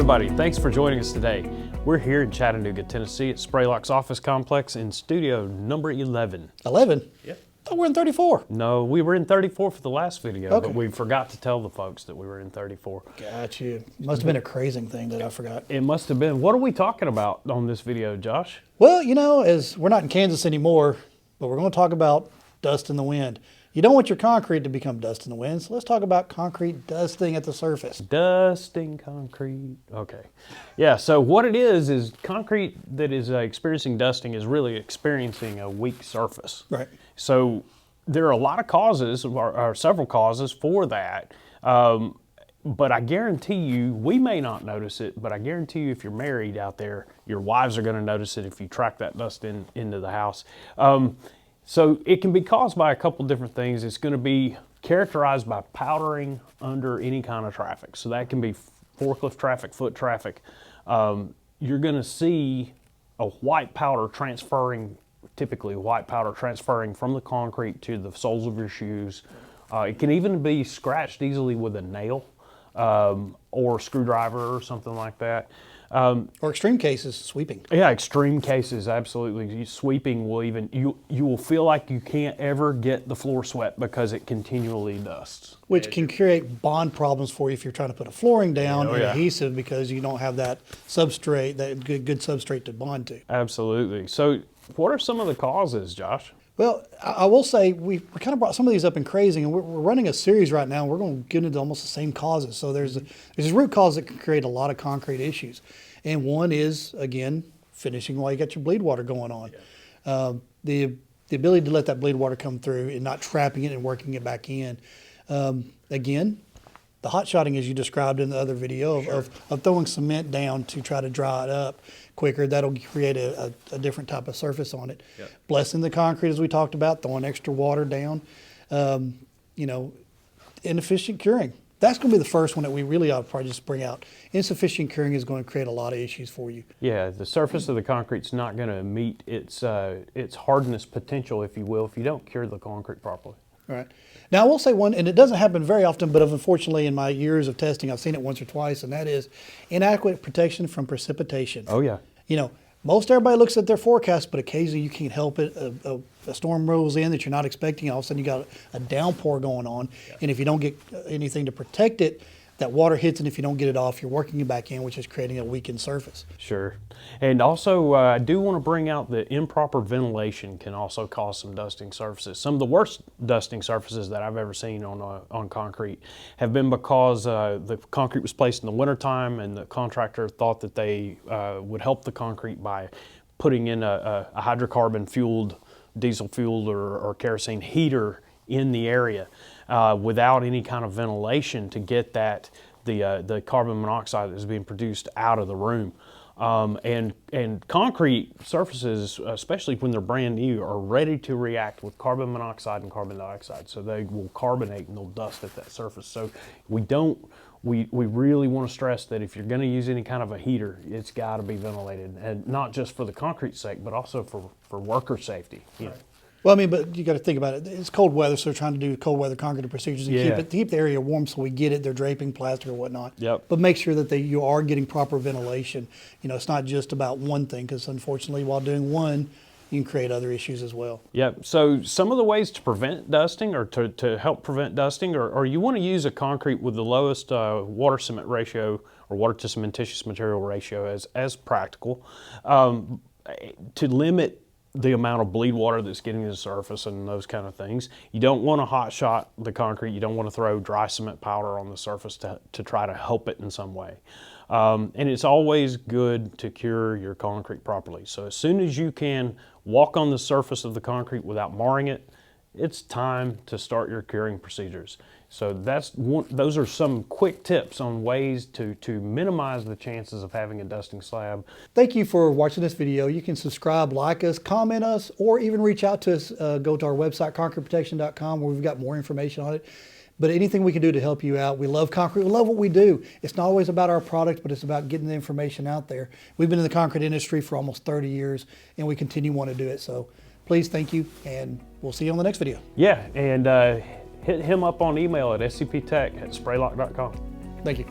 everybody, thanks for joining us today. We're here in Chattanooga, Tennessee at Spraylock's office complex in studio number 11. 11? Yep. I thought we were in 34. No, we were in 34 for the last video, Okay. but we forgot to tell the folks that we were in 34. Got you. Must have been a crazing thing that I forgot. It must have been. What are we talking about on this video, Josh? Well, you know, as we're not in Kansas anymore, but we're going to talk about dust in the wind. You don't want your concrete to become dust in the wind, so let's talk about concrete dusting at the surface. Dusting concrete. Okay. Yeah, so what it is concrete that is experiencing dusting is really experiencing a weak surface. Right. So there are a lot of causes, or several causes for that. But I guarantee you, we may not notice it, but I guarantee you if you're married out there, your wives are going to notice it if you track that dust into the house. So it can be caused by a couple different things. It's going to be characterized by powdering under any kind of traffic. So that can be forklift traffic, foot traffic. You're going to see a white powder transferring, typically white powder transferring from the concrete to the soles of your shoes. It can even be scratched easily with a nail or a screwdriver or something like that. Or extreme cases, sweeping. Yeah, extreme cases, absolutely. Sweeping will even, you will feel like you can't ever get the floor swept because it continually dusts. Which can create bond problems for you if you're trying to put a flooring down and yeah. adhesive because you don't have that substrate, that good substrate to bond to. Absolutely. So what are some of the causes, Josh? Well, I will say we kind of brought some of these up in crazing, and we're running a series right now. And we're going to get into almost the same causes. So there's a root cause that can create a lot of concrete issues, and one is again finishing while you got your bleed water going on. Yeah. The ability to let that bleed water come through and not trapping it and working it back in. Again, the hot shotting as you described in the other video of throwing cement down to try to dry it up quicker, that'll create a different type of surface on it. Yep. Blessing the concrete as we talked about, throwing extra water down, you know, inefficient curing. That's going to be the first one that we really ought to probably just bring out. Insufficient curing is going to create a lot of issues for you. Yeah, the surface of the concrete's not going to meet its hardness potential, if you will, if you don't cure the concrete properly. All right. Now, I will say one, and it doesn't happen very often, but unfortunately in my years of testing, I've seen it once or twice, and that is inadequate protection from precipitation. Oh, yeah. You know, most everybody looks at their forecast, but occasionally you can't help it. A storm rolls in that you're not expecting. All of a sudden you got a downpour going on, yeah. And if you don't get anything to protect it, that water hits, and if you don't get it off, you're working it back in, which is creating a weakened surface. Sure. And also, I do want to bring out that improper ventilation can also cause some dusting surfaces. Some of the worst dusting surfaces that I've ever seen on concrete have been because the concrete was placed in the wintertime, and the contractor thought that they would help the concrete by putting in a hydrocarbon-fueled, diesel-fueled, or kerosene heater in the area without any kind of ventilation to get the carbon monoxide that is being produced out of the room. And concrete surfaces, especially when they're brand new, are ready to react with carbon monoxide and carbon dioxide. So they will carbonate and they'll dust at that surface. So we really want to stress that if you're going to use any kind of a heater, it's got to be ventilated, and not just for the concrete's sake, but also for worker safety. You know. Well, I mean, but you got to think about it. It's cold weather, so they're trying to do cold weather concrete procedures and keep the area warm, so we get it. They're draping plastic or whatnot. Yep. But make sure that you are getting proper ventilation. You know, it's not just about one thing, because unfortunately, while doing one, you can create other issues as well. Yep. So some of the ways to prevent dusting, or to help prevent dusting, or you want to use a concrete with the lowest water cement ratio or water to cementitious material ratio as practical, to limit the amount of bleed water that's getting to the surface and those kind of things. You don't want to hot shot the concrete. You don't want to throw dry cement powder on the surface to try to help it in some way. And it's always good to cure your concrete properly. So as soon as you can walk on the surface of the concrete without marring it, it's time to start your curing procedures. So those are some quick tips on ways to minimize the chances of having a dusting slab. Thank you for watching this video. You can subscribe, like us, comment us, or even reach out to us. Go to our website, concreteprotection.com, where we've got more information on it. But anything we can do to help you out. We love concrete. We love what we do. It's not always about our product, but it's about getting the information out there. We've been in the concrete industry for almost 30 years, and we continue to want to do it. So please, thank you, and we'll see you on the next video. Yeah, and hit him up on email at scptech@spraylock.com. Thank you.